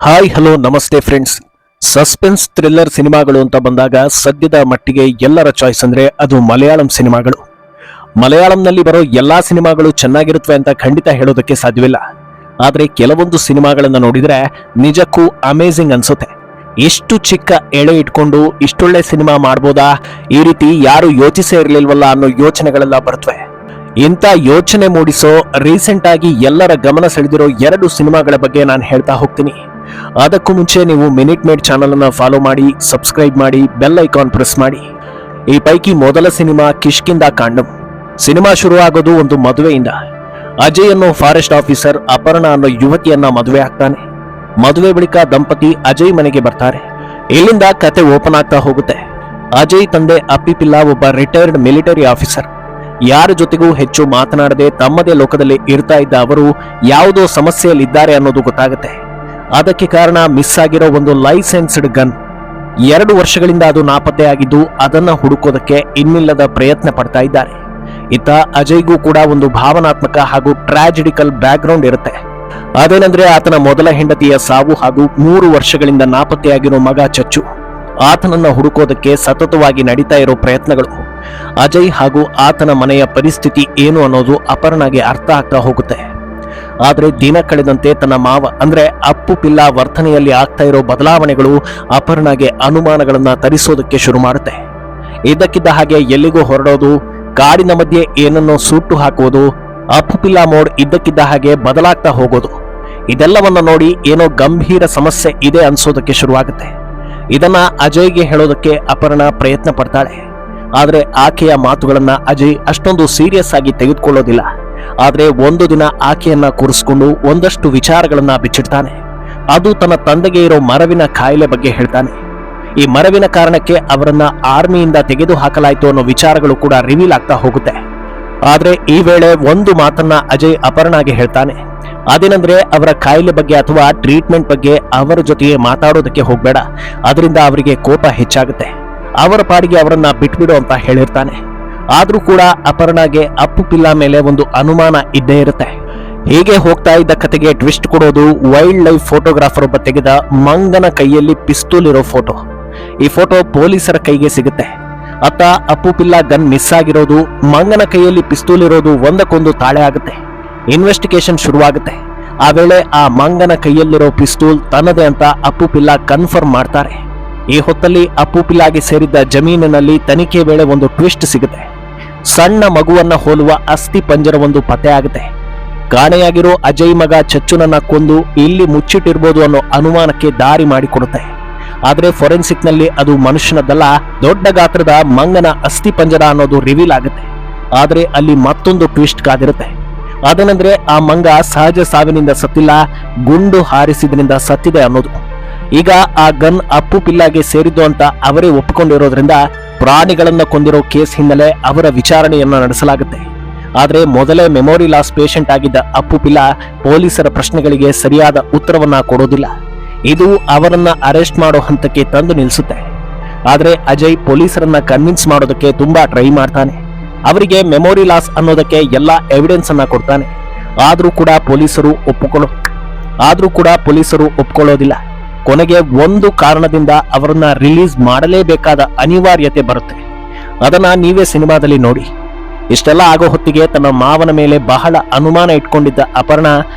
Hi hello ನಮಸ್ತೆ friends. Suspense thriller ಸಿನಿಮಾಗಳು ಅಂತ ಬಂದಾಗ ಸದ್ಯದ ಮಟ್ಟಿಗೆ ಎಲ್ಲರ ಚಾಯ್ಸ್ ಅಂದ್ರೆ ಅದು ಮಲಯಾಳಂ ಸಿನಿಮಾಗಳು. ಮಲಯಾಳಂನಲ್ಲಿ ಬರೋ ಎಲ್ಲಾ ಸಿನಿಮಾಗಳು ಚೆನ್ನಾಗಿರುತ್ತವೆ ಅಂತ ಖಂಡಿತ ಹೇಳೋದಕ್ಕೆ ಸಾಧ್ಯವಿಲ್ಲ. ಆದ್ರೆ ಕೆಲವೊಂದು ಸಿನಿಮಾಗಳನ್ನ ನೋಡಿದ್ರೆ ನಿಜಕ್ಕೂ ಅಮೇಜಿಂಗ್ ಅನ್ಸುತ್ತೆ. ಎಷ್ಟು ಚಿಕ್ಕ ಎಳೆ ಇಟ್ಕೊಂಡು ಇಷ್ಟೊಳ್ಳೆ ಸಿನಿಮಾ ಮಾಡ್ಬೋದಾ, ಈ ರೀತಿ ಯಾರು ಯೋಚಿಸೇ ಇರಲಿಲ್ವಲ್ಲ ಅನ್ನೋ ಯೋಚನೆಗಳೆಲ್ಲ ಬರ್ತವೆ. ಇಂಥ ಯೋಚನೆ ಮೂಡಿಸೋ ರೀಸೆಂಟ್ ಆಗಿ ಎಲ್ಲರ ಗಮನ ಸೆಳೆದಿರೋ 2 ಸಿನಿಮಾಗಳ ಬಗ್ಗೆ ನಾನು ಹೇಳ್ತಾ ಹೋಗ್ತೀನಿ. ಅದಕ್ಕೂ ಮುಂಚೆ ನೀವು ಮಿನಿಟ್ ಮೇಡ್ ಚಾನಲ್ ಅನ್ನ ಫಾಲೋ ಮಾಡಿ, ಸಬ್ಸ್ಕ್ರೈಬ್ ಮಾಡಿ, ಬೆಲ್ ಐಕಾನ್ ಪ್ರೆಸ್ ಮಾಡಿ. ಈ ಪೈಕಿ ಮೊದಲ ಸಿನಿಮಾ ಕಿಷ್ಕಿಂಧ ಕಾಂಡಂ. ಸಿನಿಮಾ ಶುರುವಾಗೋದು ಒಂದು ಮದುವೆಯಿಂದ. ಅಜಯ್ ಅನ್ನೋ ಫಾರೆಸ್ಟ್ ಆಫೀಸರ್ ಅಪರ್ಣ ಅನ್ನೋ ಯುವತಿಯನ್ನ ಮದುವೆ ಆಗ್ತಾನೆ. ಮದುವೆ ಬಳಿಕ ದಂಪತಿ ಅಜಯ್ ಮನೆಗೆ ಬರ್ತಾರೆ. ಇಲ್ಲಿಂದ ಕತೆ ಓಪನ್ ಆಗ್ತಾ ಹೋಗುತ್ತೆ. ಅಜಯ್ ತಂದೆ ಅಪ್ಪಿಪಿಲ್ಲ ಒಬ್ಬ ರಿಟೈರ್ಡ್ ಮಿಲಿಟರಿ ಆಫೀಸರ್. ಯಾರ ಜೊತೆಗೂ ಹೆಚ್ಚು ಮಾತನಾಡದೆ ತಮ್ಮದೇ ಲೋಕದಲ್ಲಿ ಇರ್ತಾ ಇದ್ದ ಅವರು ಯಾವುದೋ ಸಮಸ್ಯೆಯಲ್ಲಿದ್ದಾರೆ ಅನ್ನೋದು ಗೊತ್ತಾಗುತ್ತೆ. ಅದಕ್ಕೆ ಕಾರಣ ಮಿಸ್ ಆಗಿರೋ ಒಂದು ಲೈಸೆನ್ಸ್ಡ್ ಗನ್. 2 ವರ್ಷಗಳಿಂದ ಅದು ನಾಪತ್ತೆ ಆಗಿದ್ದು ಅದನ್ನ ಹುಡುಕೋದಕ್ಕೆ ಇನ್ನಿಲ್ಲದ ಪ್ರಯತ್ನ ಪಡ್ತಾ ಇದ್ದಾರೆ. ಇತ್ತ ಅಜಯ್ಗೂ ಕೂಡ ಒಂದು ಭಾವನಾತ್ಮಕ ಹಾಗೂ ಟ್ರಾಜಿಡಿಕಲ್ ಬ್ಯಾಕ್ಗ್ರೌಂಡ್ ಇರುತ್ತೆ. ಅದೇನೆಂದ್ರೆ ಆತನ ಮೊದಲ ಹೆಂಡತಿಯ ಸಾವು ಹಾಗೂ 3 ವರ್ಷಗಳಿಂದ ನಾಪತ್ತೆಯಾಗಿರೋ ಮಗ ಚಚ್ಚು. ಆತನನ್ನ ಹುಡುಕೋದಕ್ಕೆ ಸತತವಾಗಿ ನಡೀತಾ ಇರೋ ಪ್ರಯತ್ನಗಳು. ಅಜಯ್ ಹಾಗೂ ಆತನ ಮನೆಯ ಪರಿಸ್ಥಿತಿ ಏನು ಅನ್ನೋದು ಅಪರ್ಣಗೆ ಅರ್ಥ ಆಗ್ತಾ ಹೋಗುತ್ತೆ. ಆದ್ರೆ ದಿನ ಕಳೆದಂತೆ ತನ್ನ ಮಾವ ಅಂದ್ರೆ ಅಪ್ಪು ಪಿಲ್ಲ ವರ್ತನೆಯಲ್ಲಿ ಆಗ್ತಾ ಇರೋ ಬದಲಾವಣೆಗಳು ಅಪರ್ಣಗೆ ಅನುಮಾನಗಳನ್ನ ತರಿಸೋದಕ್ಕೆ ಶುರು ಮಾಡುತ್ತೆ. ಇದ್ದಕ್ಕಿದ್ದ ಹಾಗೆ ಎಲ್ಲಿಗೂ ಹೊರಡೋದು, ಕಾಡಿನ ಮಧ್ಯೆ ಏನನ್ನೋ ಸುಟ್ಟು ಹಾಕುವುದು, ಅಪ್ಪು ಪಿಲ್ಲ ಮೋಡ್ ಇದ್ದಕ್ಕಿದ್ದ ಹಾಗೆ ಬದಲಾಗ್ತಾ ಹೋಗೋದು. ಇದೆಲ್ಲವನ್ನ ನೋಡಿ ಏನೋ ಗಂಭೀರ ಸಮಸ್ಯೆ ಇದೆ ಅನ್ಸೋದಕ್ಕೆ ಶುರುವಾಗುತ್ತೆ. ಇದನ್ನ ಅಜಯ್ಗೆ ಹೇಳೋದಕ್ಕೆ ಅಪರ್ಣ ಪ್ರಯತ್ನ ಪಡ್ತಾಳೆ. ಆದ್ರೆ ಆಕೆಯ ಮಾತುಗಳನ್ನ ಅಜಯ್ ಅಷ್ಟೊಂದು ಸೀರಿಯಸ್ ಆಗಿ ತೆಗೆದುಕೊಳ್ಳೋದಿಲ್ಲ. ಆದ್ರೆ ಒಂದು ದಿನ ಆಕೆಯನ್ನ ಕೂರಿಸಿಕೊಂಡು ಒಂದಷ್ಟು ವಿಚಾರಗಳನ್ನ ಬಿಚ್ಚಿಡ್ತಾನೆ. ಅದು ತನ್ನ ತಂದೆಗೆ ಇರೋ ಮರವಿನ ಕಾಯಿಲೆ ಬಗ್ಗೆ ಹೇಳ್ತಾನೆ. ಈ ಮರವಿನ ಕಾರಣಕ್ಕೆ ಅವರನ್ನ ಆರ್ಮಿಯಿಂದ ತೆಗೆದು ಹಾಕಲಾಯಿತು ಅನ್ನೋ ವಿಚಾರಗಳು ಕೂಡ ರಿವೀಲ್ ಆಗ್ತಾ ಹೋಗುತ್ತೆ. ಆದ್ರೆ ಈ ವೇಳೆ ಒಂದು ಮಾತನ್ನ ಅಜಯ್ ಅಪರ್ಣಗೆ ಹೇಳ್ತಾನೆ. ಅದೇನೆಂದ್ರೆ ಅವರ ಕಾಯಿಲೆ ಬಗ್ಗೆ ಅಥವಾ ಟ್ರೀಟ್ಮೆಂಟ್ ಬಗ್ಗೆ ಅವರ ಜೊತೆಗೆ ಮಾತಾಡೋದಕ್ಕೆ ಹೋಗ್ಬೇಡ, ಅದರಿಂದ ಅವರಿಗೆ ಕೋಪ ಹೆಚ್ಚಾಗುತ್ತೆ, ಅವರ ಪಾಡಿಗೆ ಅವರನ್ನ ಬಿಟ್ಬಿಡು ಅಂತ ಹೇಳಿರ್ತಾನೆ. ಆದ್ರೂ ಕೂಡ ಅಪರ್ಣಗೆ ಅಪ್ಪು ಪಿಲ್ಲ ಮೇಲೆ ಒಂದು ಅನುಮಾನ ಇದ್ದೇ ಇರುತ್ತೆ. ಹೀಗೆ ಹೋಗ್ತಾ ಇದ್ದ ಕತೆಗೆ ಟ್ವಿಸ್ಟ್ ಕೊಡೋದು ವೈಲ್ಡ್ ಲೈಫ್ ಫೋಟೋಗ್ರಾಫರ್ ಒಬ್ಬ ತೆಗೆದ ಮಂಗನ ಕೈಯಲ್ಲಿ ಪಿಸ್ತೂಲ್ ಇರೋ ಫೋಟೋ. ಈ ಫೋಟೋ ಪೊಲೀಸರ ಕೈಗೆ ಸಿಗುತ್ತೆ. ಅತ್ತ ಅಪ್ಪು ಪಿಲ್ಲ ಗನ್ ಮಿಸ್ ಆಗಿರೋದು, ಮಂಗನ ಕೈಯಲ್ಲಿ ಪಿಸ್ತೂಲ್ ಇರೋದು ಒಂದಕ್ಕೊಂದು ತಾಳೆ ಆಗುತ್ತೆ. ಇನ್ವೆಸ್ಟಿಗೇಷನ್ ಶುರುವಾಗುತ್ತೆ. ಆ ವೇಳೆ ಆ ಮಂಗನ ಕೈಯಲ್ಲಿರೋ ಪಿಸ್ತೂಲ್ ತನ್ನದೇ ಅಂತ ಅಪ್ಪು ಪಿಲ್ಲ ಕನ್ಫರ್ಮ್ ಮಾಡ್ತಾರೆ. ಈ ಹೊತ್ತಲ್ಲಿ ಅಪ್ಪು ಪಿಲ್ಲಾಗೆ ಸೇರಿದ್ದ ಜಮೀನಿನಲ್ಲಿ ತನಿಖೆ ವೇಳೆ ಒಂದು ಟ್ವಿಸ್ಟ್ ಸಿಗುತ್ತೆ. ಸಣ್ಣ ಮಗುವನ್ನ ಹೋಲುವ ಅಸ್ಥಿ ಪಂಜರವೊಂದು ಪತ್ತೆ ಆಗುತ್ತೆ. ಕಾಣೆಯಾಗಿರೋ ಅಜಯ್ ಮಗ ಚಚ್ಚುನನ್ನ ಕೊಂದು ಇಲ್ಲಿ ಮುಚ್ಚಿಟ್ಟಿರ್ಬೋದು ಅನ್ನೋ ಅನುಮಾನಕ್ಕೆ ದಾರಿ ಮಾಡಿಕೊಡುತ್ತೆ. ಆದ್ರೆ ಫೊರೆನ್ಸಿಕ್ ನಲ್ಲಿ ಅದು ಮನುಷ್ಯನದ್ದಲ್ಲ, ದೊಡ್ಡ ಗಾತ್ರದ ಮಂಗನ ಅಸ್ಥಿ ಪಂಜರ ಅನ್ನೋದು ರಿವೀಲ್ ಆಗುತ್ತೆ. ಆದ್ರೆ ಅಲ್ಲಿ ಮತ್ತೊಂದು ಟ್ವಿಸ್ಟ್ ಕಾದಿರುತ್ತೆ. ಅದೇನೆಂದ್ರೆ ಆ ಮಂಗ ಸಹಜ ಸಾವಿನಿಂದ ಸತ್ತಿಲ್ಲ, ಗುಂಡು ಹಾರಿಸಿದ್ರಿಂದ ಸತ್ತಿದೆ ಅನ್ನೋದು. ಈಗ ಆ ಗನ್ ಅಪ್ಪು ಪಿಲ್ಲಾಗೆ ಸೇರಿದ್ದು ಅಂತ ಅವರೇ ಒಪ್ಪಿಕೊಂಡಿರೋದ್ರಿಂದ ಪ್ರಾಣಿಗಳನ್ನ ಕೊಂದಿರೋ ಕೇಸ್ ಹಿನ್ನೆಲೆ ಅವರ ವಿಚಾರಣೆಯನ್ನ ನಡೆಸಲಾಗುತ್ತೆ. ಆದ್ರೆ ಮೊದಲೇ ಮೆಮೊರಿ ಲಾಸ್ ಪೇಷಂಟ್ ಆಗಿದ್ದ ಅಪ್ಪು ಪಿಲ್ಲ ಪೊಲೀಸರ ಪ್ರಶ್ನೆಗಳಿಗೆ ಸರಿಯಾದ ಉತ್ತರವನ್ನ ಕೊಡೋದಿಲ್ಲ. ಇದು ಅವರನ್ನ ಅರೆಸ್ಟ್ ಮಾಡೋ ಹಂತಕ್ಕೆ ತಂದು ನಿಲ್ಲಿಸುತ್ತೆ. ಆದ್ರೆ ಅಜಯ್ ಪೊಲೀಸರನ್ನ ಕನ್ವಿನ್ಸ್ ಮಾಡೋದಕ್ಕೆ ತುಂಬಾ ಟ್ರೈ ಮಾಡ್ತಾನೆ. ಅವರಿಗೆ ಮೆಮೊರಿ ಲಾಸ್ ಅನ್ನೋದಕ್ಕೆ ಎಲ್ಲಾ ಎವಿಡೆನ್ಸ್ ಅನ್ನ ಕೊಡ್ತಾನೆ. ಆದ್ರೂ ಕೂಡ ಪೊಲೀಸರು ಒಪ್ಕೊಳ್ಳೋದಿಲ್ಲ. ಕೊನೆಗೆ ಒಂದು ಕಾರಣದಿಂದ ಅವರನ್ನ ರಿಲೀಸ್ ಮಾಡಲೇಬೇಕಾದ ಅನಿವಾರ್ಯತೆ ಬರುತ್ತೆ. ಅದನ್ನ ನೀವೇ ಸಿನಿಮಾದಲ್ಲಿ ನೋಡಿ. ಇಷ್ಟೆಲ್ಲ ಆಗೋ ಹೊತ್ತಿಗೆ ತನ್ನ ಮಾವನ ಮೇಲೆ ಬಹಳ ಅನುಮಾನ ಇಟ್ಕೊಂಡಿದ್ದ ಅಪರ್ಣ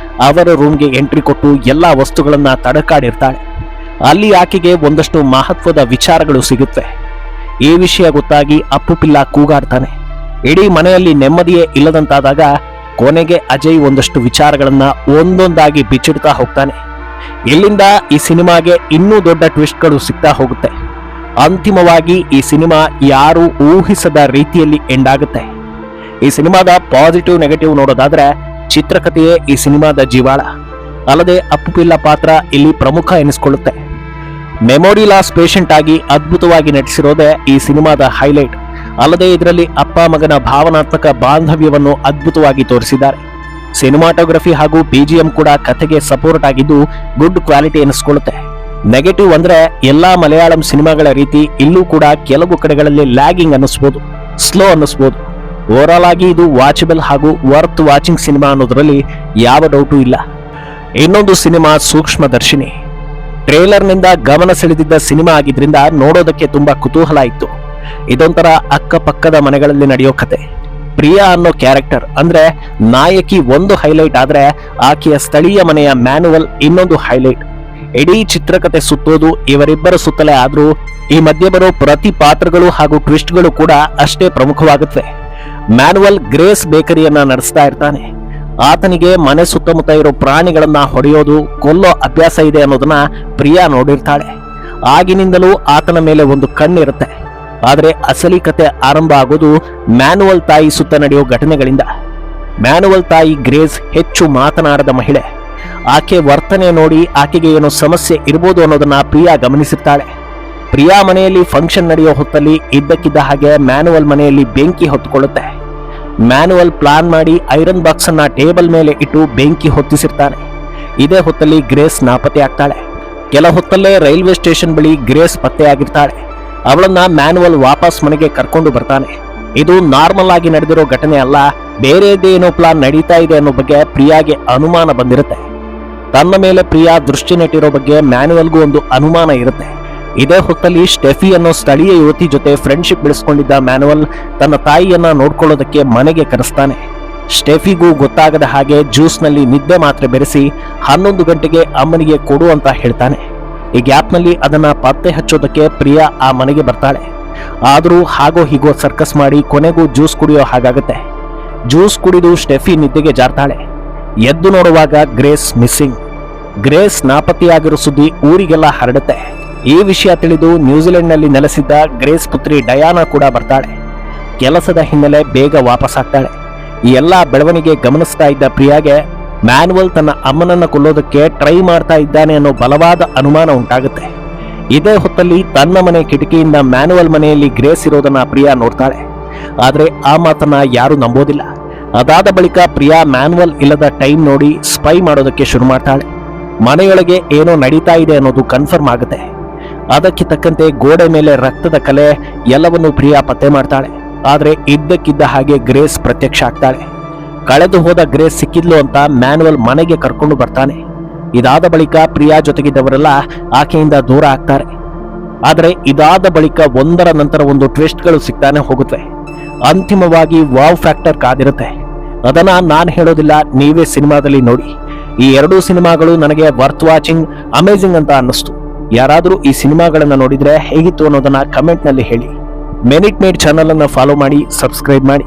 ಅವರ ರೂಮ್ಗೆ ಎಂಟ್ರಿ ಕೊಟ್ಟು ಎಲ್ಲಾ ವಸ್ತುಗಳನ್ನ ತಡಕಾಡಿರ್ತಾಳೆ. ಅಲ್ಲಿ ಆಕೆಗೆ ಒಂದಷ್ಟು ಮಹತ್ವದ ವಿಚಾರಗಳು ಸಿಗುತ್ತವೆ. ಈ ವಿಷಯ ಗೊತ್ತಾಗಿ ಅಪ್ಪು ಪಿಲ್ಲ ಕೂಗಾಡ್ತಾನೆ. ಇಡೀ ಮನೆಯಲ್ಲಿ ನೆಮ್ಮದಿಯೇ ಇಲ್ಲದಂತಾದಾಗ ಕೊನೆಗೆ ಅಜಯ್ ಒಂದಷ್ಟು ವಿಚಾರಗಳನ್ನ ಒಂದೊಂದಾಗಿ ಬಿಚ್ಚಿಡ್ತಾ ಹೋಗ್ತಾನೆ. ಇಲ್ಲಿಂದ ಈ ಸಿನಿಮಾಗೆ ಇನ್ನೂ ದೊಡ್ಡ ಟ್ವಿಸ್ಟ್ಗಳು ಸಿಗ್ತಾ ಹೋಗುತ್ತೆ. ಅಂತಿಮವಾಗಿ ಈ ಸಿನಿಮಾ ಯಾರು ಊಹಿಸದ ರೀತಿಯಲ್ಲಿ ಎಂಡ್ ಆಗುತ್ತೆ. ಈ ಸಿನಿಮಾದ ಪಾಸಿಟಿವ್ ನೆಗೆಟಿವ್ ನೋಡೋದಾದ್ರೆ ಚಿತ್ರಕಥೆಯೇ ಈ ಸಿನಿಮಾದ ಜೀವಾಳ. ಅಲ್ಲದೆ ಅಪ್ಪು ಪಿಲ್ಲ ಪಾತ್ರ ಇಲ್ಲಿ ಪ್ರಮುಖ ಎನಿಸಿಕೊಳ್ಳುತ್ತೆ. ಮೆಮೊರಿ ಲಾಸ್ ಪೇಷಂಟ್ ಆಗಿ ಅದ್ಭುತವಾಗಿ ನಟಿಸಿರೋದೇ ಈ ಸಿನಿಮಾದ ಹೈಲೈಟ್. ಅಲ್ಲದೆ ಇದರಲ್ಲಿ ಅಪ್ಪ ಮಗನ ಭಾವನಾತ್ಮಕ ಬಾಂಧವ್ಯವನ್ನು ಅದ್ಭುತವಾಗಿ ತೋರಿಸಿದ್ದಾರೆ. ಸಿನಿಮಾಟೋಗ್ರಫಿ ಹಾಗೂ ಬಿಜಿಎಂ ಕೂಡ ಕಥೆಗೆ ಸಪೋರ್ಟ್ ಆಗಿದ್ದು ಗುಡ್ ಕ್ವಾಲಿಟಿ ಎನಿಸ್ಕೊಳ್ಳುತ್ತೆ. ನೆಗೆಟಿವ್ ಅಂದ್ರೆ ಎಲ್ಲಾ ಮಲಯಾಳಂ ಸಿನಿಮಾಗಳ ರೀತಿ ಇಲ್ಲೂ ಕೂಡ ಕೆಲವು ಕಡೆಗಳಲ್ಲಿ ಲ್ಯಾಗಿಂಗ್ ಅನ್ನಿಸ್ಬೋದು, ಸ್ಲೋ ಅನ್ನಿಸ್ಬೋದು. ಓವರಾಲ್ ಆಗಿ ಇದು ವಾಚಬಲ್ ಹಾಗೂ ವರ್ತ್ ವಾಚಿಂಗ್ ಸಿನಿಮಾ ಅನ್ನೋದ್ರಲ್ಲಿ ಯಾವ ಡೌಟು ಇಲ್ಲ. ಇನ್ನೊಂದು ಸಿನಿಮಾ ಸೂಕ್ಷ್ಮದರ್ಶಿನಿ. ಟ್ರೇಲರ್ನಿಂದ ಗಮನ ಸೆಳೆದಿದ್ದ ಸಿನಿಮಾ ಆಗಿದ್ರಿಂದ ನೋಡೋದಕ್ಕೆ ತುಂಬಾ ಕುತೂಹಲ ಇತ್ತು. ಇದೊಂಥರ ಅಕ್ಕಪಕ್ಕದ ಮನೆಗಳಲ್ಲಿ ನಡೆಯೋ ಕತೆ. ಪ್ರಿಯಾ ಅನ್ನೋ ಕ್ಯಾರೆಕ್ಟರ್ ಅಂದ್ರೆ ನಾಯಕಿ ಒಂದು ಹೈಲೈಟ್ ಆದ್ರೆ ಆಕೆಯ ಸ್ಥಳೀಯ ಮನೆಯ ಮ್ಯಾನುವಲ್ ಇನ್ನೊಂದು ಹೈಲೈಟ್. ಇಡೀ ಚಿತ್ರಕಥೆ ಸುತ್ತೋದು ಇವರಿಬ್ಬರ ಸುತ್ತಲೇ ಆದ್ರೂ ಈ ಮಧ್ಯೆ ಬರೋ ಪ್ರತಿ ಪಾತ್ರಗಳು ಹಾಗೂ ಟ್ವಿಸ್ಟ್ಗಳು ಕೂಡ ಅಷ್ಟೇ ಪ್ರಮುಖವಾಗುತ್ತವೆ. ಮ್ಯಾನುವಲ್ ಗ್ರೇಸ್ ಬೇಕರಿಯನ್ನ ನಡೆಸ್ತಾ ಇರ್ತಾನೆ. ಆತನಿಗೆ ಮನೆ ಸುತ್ತಮುತ್ತ ಇರೋ ಪ್ರಾಣಿಗಳನ್ನ ಹೊಡೆಯೋದು ಕೊಲ್ಲೋ ಅಭ್ಯಾಸ ಇದೆ ಅನ್ನೋದನ್ನ ಪ್ರಿಯಾ ನೋಡಿರ್ತಾಳೆ. ಆಗಿನಿಂದಲೂ ಆತನ ಮೇಲೆ ಒಂದು ಕಣ್ಣಿರುತ್ತೆ. ಆದರೆ ಅಸಲಿ ಕತೆ ಆರಂಭ ಆಗೋದು ಮ್ಯಾನುವಲ್ ತಾಯಿ ಸುತ್ತ ನಡೆಯೋ ಘಟನೆಗಳಿಂದ. ಮ್ಯಾನುವಲ್ ತಾಯಿ ಗ್ರೇಸ್ ಹೆಚ್ಚು ಮಾತನಾಡದ ಮಹಿಳೆ. ಆಕೆ ವರ್ತನೆ ನೋಡಿ ಆಕೆಗೆ ಏನೋ ಸಮಸ್ಯೆ ಇರ್ಬೋದು ಅನ್ನೋದನ್ನ ಪ್ರಿಯಾ ಗಮನಿಸಿರ್ತಾಳೆ. ಪ್ರಿಯಾ ಮನೆಯಲ್ಲಿ ಫಂಕ್ಷನ್ ನಡೆಯೋ ಹೊತ್ತಲ್ಲಿ ಇದ್ದಕ್ಕಿದ್ದ ಹಾಗೆ ಮ್ಯಾನುವಲ್ ಮನೆಯಲ್ಲಿ ಬೆಂಕಿ ಹೊತ್ತುಕೊಳ್ಳುತ್ತೆ. ಮ್ಯಾನುವಲ್ ಪ್ಲಾನ್ ಮಾಡಿ ಐರನ್ ಬಾಕ್ಸ್ ಅನ್ನ ಟೇಬಲ್ ಮೇಲೆ ಇಟ್ಟು ಬೆಂಕಿ ಹೊತ್ತಿಸಿರ್ತಾನೆ. ಇದೇ ಹೊತ್ತಲ್ಲಿ ಗ್ರೇಸ್ ನಾಪತ್ತೆ ಆಗ್ತಾಳೆ. ಕೆಲ ಹೊತ್ತಲ್ಲೇ ರೈಲ್ವೆ ಸ್ಟೇಷನ್ ಬಳಿ ಗ್ರೇಸ್ ಪತ್ತೆಯಾಗಿರ್ತಾಳೆ. ಅವಳನ್ನ ಮ್ಯಾನುವಲ್ ವಾಪಸ್ ಮನೆಗೆ ಕರ್ಕೊಂಡು ಬರ್ತಾನೆ. ಇದು ನಾರ್ಮಲ್ ಆಗಿ ನಡೆದಿರೋ ಘಟನೆ ಅಲ್ಲ, ಬೇರೆದೇನೋ ಪ್ಲಾನ್ ನಡೀತಾ ಇದೆ ಅನ್ನೋ ಬಗ್ಗೆ ಪ್ರಿಯಾಗೆ ಅನುಮಾನ ಬಂದಿರುತ್ತೆ. ತನ್ನ ಮೇಲೆ ಪ್ರಿಯಾ ದೃಷ್ಟಿ ನೆಟ್ಟಿರೋ ಬಗ್ಗೆ ಮ್ಯಾನುವಲ್ಗೂ ಒಂದು ಅನುಮಾನ ಇರುತ್ತೆ. ಇದೇ ಹೊತ್ತಲ್ಲಿ ಸ್ಟೆಫಿ ಅನ್ನೋ ಸ್ಥಳೀಯ ಯುವತಿ ಜೊತೆ ಫ್ರೆಂಡ್ಶಿಪ್ ಬೆಳೆಸ್ಕೊಂಡಿದ್ದ ಮ್ಯಾನುವಲ್ ತನ್ನ ತಾಯಿಯನ್ನ ನೋಡ್ಕೊಳ್ಳೋದಕ್ಕೆ ಮನೆಗೆ ಕರೆಸ್ತಾನೆ. ಸ್ಟೆಫಿಗೂ ಗೊತ್ತಾಗದ ಹಾಗೆ ಜ್ಯೂಸ್ನಲ್ಲಿ ನಿದ್ದೆ ಮಾತ್ರೆ ಬೆರೆಸಿ 11 ಗಂಟೆಗೆ ಅಮ್ಮನಿಗೆ ಕೊಡು ಅಂತ ಹೇಳ್ತಾನೆ. ಈ ಗ್ಯಾಪ್ನಲ್ಲಿ ಅದನ್ನ ಪತ್ತೆ ಹಚ್ಚೋದಕ್ಕೆ ಪ್ರಿಯಾ ಆ ಮನೆಗೆ ಬರ್ತಾಳೆ. ಆದರೂ ಹಾಗೋ ಹೀಗೋ ಸರ್ಕಸ್ ಮಾಡಿ ಕೊನೆಗೂ ಜ್ಯೂಸ್ ಕುಡಿಯೋ ಹಾಗಾಗುತ್ತೆ. ಜ್ಯೂಸ್ ಕುಡಿದು ಸ್ಟೆಫಿ ನಿದ್ದೆಗೆ ಜಾರ್ತಾಳೆ. ಎದ್ದು ನೋಡುವಾಗ ಗ್ರೇಸ್ ಮಿಸ್ಸಿಂಗ್. ಗ್ರೇಸ್ ನಾಪತ್ತೆಯಾಗಿರೋ ಸುದ್ದಿ ಊರಿಗೆಲ್ಲ ಹರಡುತ್ತೆ. ಈ ವಿಷಯ ತಿಳಿದು ನ್ಯೂಜಿಲೆಂಡ್ನಲ್ಲಿ ನೆಲೆಸಿದ್ದ ಗ್ರೇಸ್ ಪುತ್ರಿ ಡಯಾನಾ ಕೂಡ ಬರ್ತಾಳೆ. ಕೆಲಸದ ಹಿನ್ನೆಲೆ ಬೇಗ ವಾಪಸ್ ಆಗ್ತಾಳೆ. ಈ ಎಲ್ಲಾ ಬೆಳವಣಿಗೆ ಗಮನಿಸ್ತಾ ಇದ್ದ ಪ್ರಿಯಾಗೆ ಮ್ಯಾನುವಲ್ ತನ್ನ ಅಮ್ಮನನ್ನ ಕೊಲ್ಲೋದಕ್ಕೆ ಟ್ರೈ ಮಾಡ್ತಾ ಇದ್ದಾನೆ ಅನ್ನೋ ಬಲವಾದ ಅನುಮಾನ ಉಂಟಾಗುತ್ತೆ. ಇದೇ ಹೊತ್ತಲ್ಲಿ ತನ್ನ ಮನೆ ಕಿಟಕಿಯಿಂದ ಮ್ಯಾನುವಲ್ ಮನೆಯಲ್ಲಿ ಗ್ರೇಸ್ ಇರೋದನ್ನ ಪ್ರಿಯಾ ನೋಡ್ತಾಳೆ. ಆದ್ರೆ ಆ ಮಾತನ್ನ ಯಾರು ನಂಬೋದಿಲ್ಲ. ಅದಾದ ಬಳಿಕ ಪ್ರಿಯಾ ಮ್ಯಾನುವಲ್ ಇಲ್ಲದ ಟೈಮ್ ನೋಡಿ ಸ್ಪೈ ಮಾಡೋದಕ್ಕೆ ಶುರು ಮಾಡ್ತಾಳೆ. ಮನೆಯೊಳಗೆ ಏನೋ ನಡೀತಾ ಇದೆ ಅನ್ನೋದು ಕನ್ಫರ್ಮ್ ಆಗುತ್ತೆ. ಅದಕ್ಕೆ ತಕ್ಕಂತೆ ಗೋಡೆ ಮೇಲೆ ರಕ್ತದ ಕಲೆ ಎಲ್ಲವನ್ನೂ ಪ್ರಿಯಾ ಪತ್ತೆ ಮಾಡ್ತಾಳೆ. ಆದ್ರೆ ಇದ್ದಕ್ಕಿದ್ದ ಹಾಗೆ ಗ್ರೇಸ್ ಪ್ರತ್ಯಕ್ಷ ಆಗ್ತಾಳೆ. ಕಳೆದು ಹೋದ ಗ್ರೇಸ್ ಸಿಕ್ಕಿದ್ಲು ಅಂತ ಮ್ಯಾನುವಲ್ ಮನೆಗೆ ಕರ್ಕೊಂಡು ಬರ್ತಾನೆ. ಇದಾದ ಬಳಿಕ ಪ್ರಿಯಾ ಜೊತೆಗಿದ್ದವರೆಲ್ಲ ಆಕೆಯಿಂದ ದೂರ ಆಗ್ತಾರೆ. ಆದ್ರೆ ಇದಾದ ಬಳಿಕ ಒಂದರ ನಂತರ ಒಂದು ಟ್ವಿಸ್ಟ್ಗಳು ಸಿಗ್ತಾನೆ ಹೋಗುತ್ತವೆ. ಅಂತಿಮವಾಗಿ ವಾವ್ ಫ್ಯಾಕ್ಟರ್ ಕಾದಿರುತ್ತೆ. ಅದನ್ನ ನಾನು ಹೇಳೋದಿಲ್ಲ, ನೀವೇ ಸಿನಿಮಾದಲ್ಲಿ ನೋಡಿ. ಈ ಎರಡೂ ಸಿನಿಮಾಗಳು ನನಗೆ ವರ್ತ್ ವಾಚಿಂಗ್, ಅಮೇಜಿಂಗ್ ಅಂತ ಅನ್ನಿಸ್ತು. ಯಾರಾದರೂ ಈ ಸಿನಿಮಾಗಳನ್ನ ನೋಡಿದ್ರೆ ಹೇಗಿತ್ತು ಅನ್ನೋದನ್ನ ಕಮೆಂಟ್ ನಲ್ಲಿ ಹೇಳಿ. ಮೆನಿಟ್ ಮೇಡ್ ಚಾನಲ್ ಅನ್ನ ಫಾಲೋ ಮಾಡಿ, ಸಬ್ಸ್ಕ್ರೈಬ್ ಮಾಡಿ.